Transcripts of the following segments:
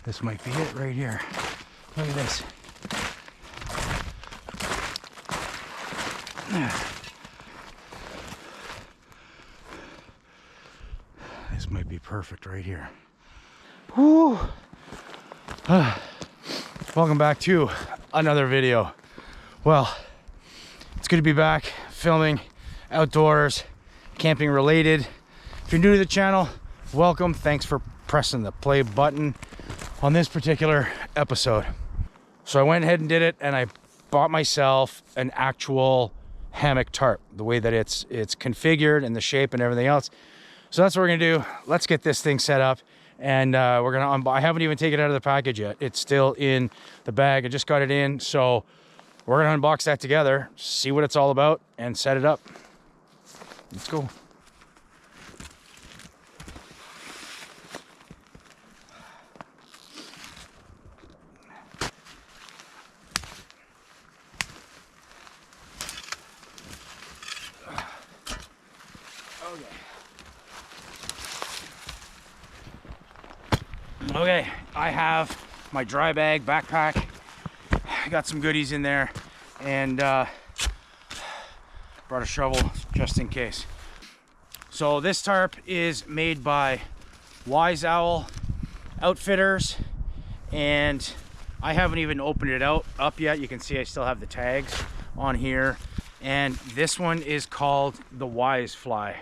This might be it right here. Look at this. This might be perfect right here. Whew. Welcome back to another video. Well, it's good to be back filming outdoors, camping related. If you're new to the channel, welcome. Thanks for pressing the play button on this particular episode. So I went ahead and did it, and I bought myself an actual hammock tarp, the way that it's configured and the shape and everything else. So that's what we're gonna do. Let's get this thing set up, and we're gonna I haven't even taken it out of the package yet. It's still in the bag. I just got it in, so we're gonna unbox that together, see what it's all about, and set it up. Let's go. Okay, I have my dry bag backpack. I got some goodies in there, and brought a shovel just in case. So this tarp is made by WISEOWL Outfitters, and I haven't even opened it up yet. You can see I still have the tags on here, and this one is called the WISEFLY.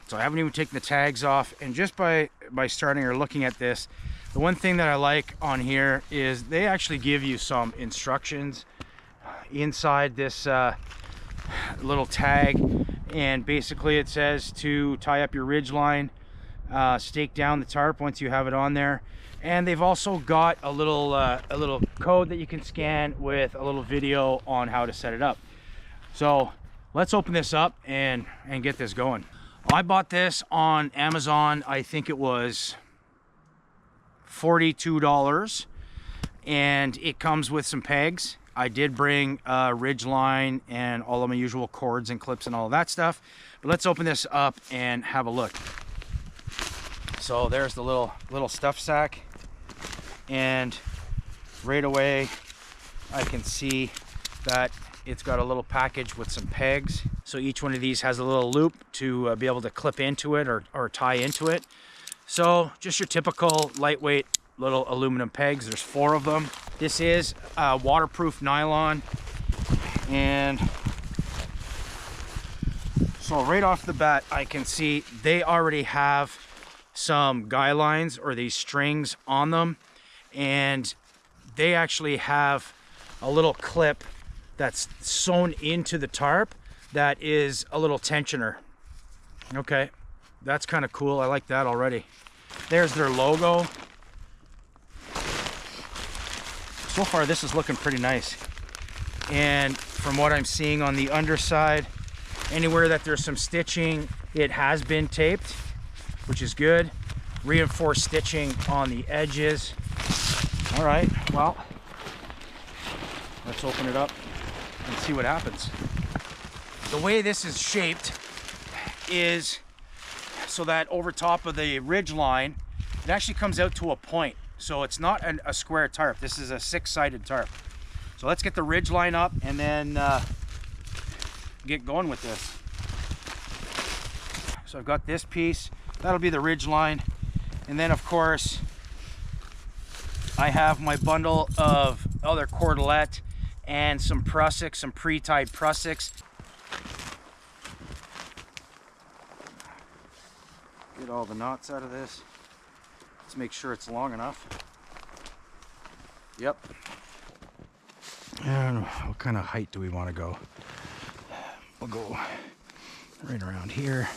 So I haven't even taken the tags off, and just by starting or looking at this, the one thing that I like on here is they actually give you some instructions inside this little tag, and basically it says to tie up your ridge line, stake down the tarp once you have it on there, and they've also got a little code that you can scan with a little video on how to set it up. So let's open this up and get this going. I bought this on Amazon. I think it was $42, and it comes with some pegs. I did bring a ridge line and all of my usual cords and clips and all of that stuff. But let's open this up and have a look. So there's the little stuff sack, and right away I can see that it's got a little package with some pegs. So each one of these has a little loop to be able to clip into it or tie into it. So just your typical lightweight little aluminum pegs. There's 4 of them. This is waterproof nylon. And so right off the bat, I can see they already have some guy lines or these strings on them. And they actually have a little clip that's sewn into the tarp that is a little tensioner. Okay, that's kind of cool. I like that already. There's their logo. So far this is looking pretty nice, and from what I'm seeing on the underside, anywhere that there's some stitching, it has been taped, which is good. Reinforced stitching on the edges. All right, well, let's open it up and see what happens. The way this is shaped is so that over top of the ridge line, it actually comes out to a point. So it's not a square tarp. This is a 6-sided tarp. So let's get the ridge line up and then get going with this. So I've got this piece. That'll be the ridge line. And then of course, I have my bundle of other cordelette and some prussiks, some pre-tied prussiks. Get all the knots out of this. Let's make sure it's long enough. Yep, I don't know, what kind of height do we want to go? We'll go right around here.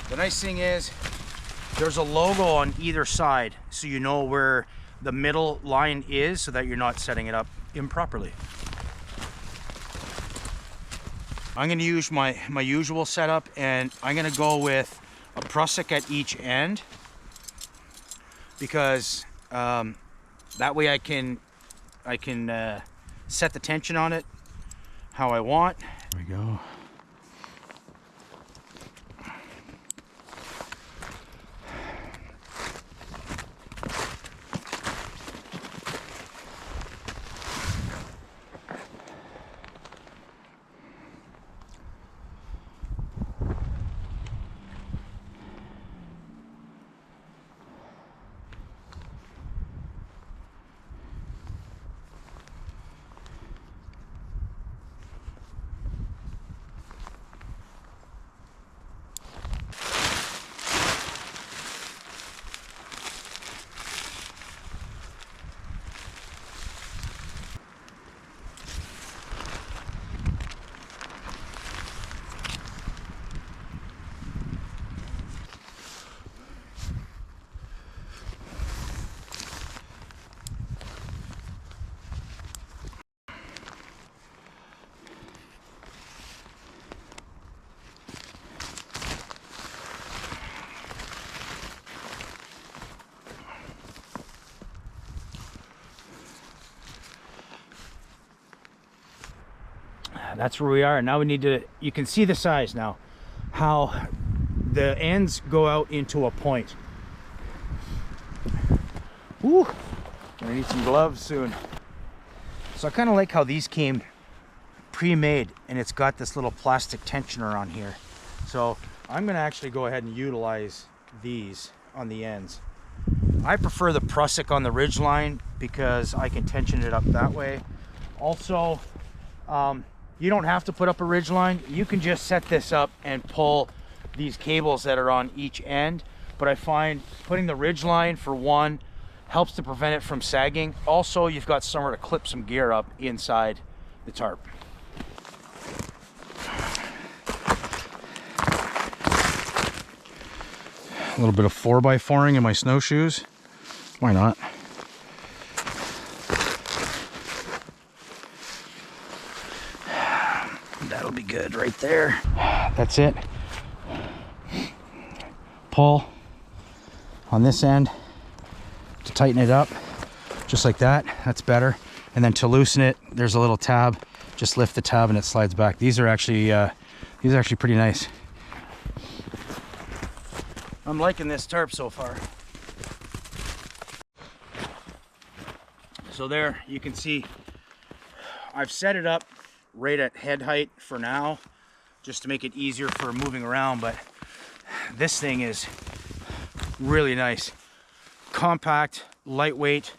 The nice thing is there's a logo on either side, so you know where the middle line is so that you're not setting it up improperly. I'm going to use my usual setup, and I'm going to go with a prusik at each end, because that way I can set the tension on it how I want. There we go. That's where we are. Now we need to, you can see the size now, how the ends go out into a point. Ooh, gonna need some gloves soon. So I kind of like how these came pre-made, and it's got this little plastic tensioner on here. So I'm gonna actually go ahead and utilize these on the ends. I prefer the prusik on the ridge line because I can tension it up that way. Also, you don't have to put up a ridge line. You can just set this up and pull these cables that are on each end. But I find putting the ridge line, for one, helps to prevent it from sagging. Also, you've got somewhere to clip some gear up inside the tarp. A little bit of 4x4ing in my snowshoes. Why not? That'll be good right there. That's it. Pull on this end to tighten it up, just like that. That's better. And then to loosen it, there's a little tab. Just lift the tab and it slides back. These are actually pretty nice. I'm liking this tarp so far. So there you can see I've set it up right at head height for now, just to make it easier for moving around. But this thing is really nice, compact, lightweight,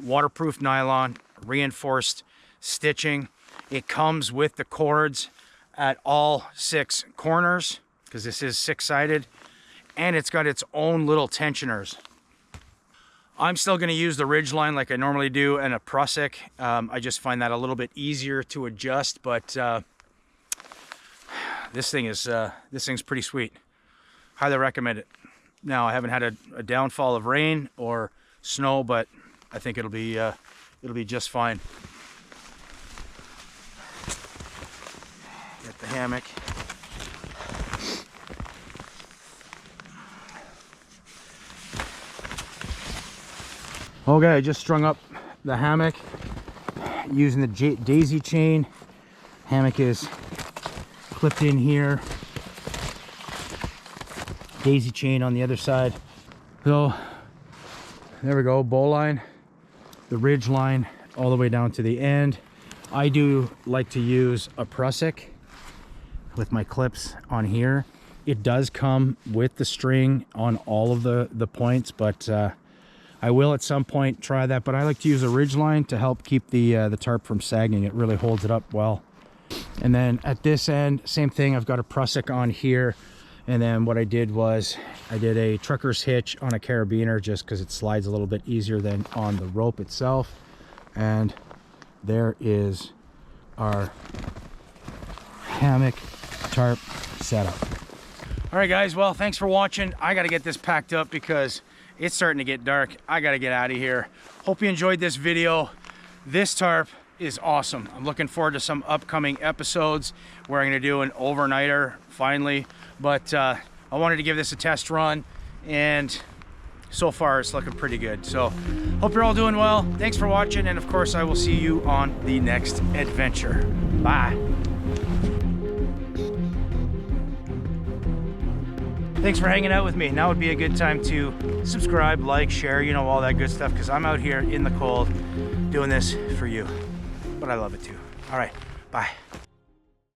waterproof nylon, reinforced stitching. It comes with the cords at all 6 corners, because this is 6-sided, and it's got its own little tensioners. I'm still going to use the ridge line like I normally do, and a prusik. I just find that a little bit easier to adjust, but this thing's pretty sweet. Highly recommend it. Now, I haven't had a downfall of rain or snow, but I think it'll be just fine. Get the hammock. Okay, I just strung up the hammock using the daisy chain. Hammock is clipped in here. Daisy chain on the other side. So there we go, bow line, the ridge line all the way down to the end. I do like to use a prusik with my clips on here. It does come with the string on all of the points, but I will at some point try that. But I like to use a ridge line to help keep the tarp from sagging. It really holds it up well. And then at this end, same thing. I've got a prusik on here. And then what I did was I did a trucker's hitch on a carabiner just because it slides a little bit easier than on the rope itself. And there is our hammock tarp setup. All right, guys, well, thanks for watching. I got to get this packed up because it's starting to get dark. I got to get out of here. Hope you enjoyed this video. This tarp is awesome. I'm looking forward to some upcoming episodes where I'm going to do an overnighter finally. But I wanted to give this a test run, and so far it's looking pretty good. So hope you're all doing well. Thanks for watching, and of course I will see you on the next adventure. Bye. Thanks for hanging out with me. Now would be a good time to subscribe, like, share, you know, all that good stuff, because I'm out here in the cold doing this for you. But I love it too. All right, bye.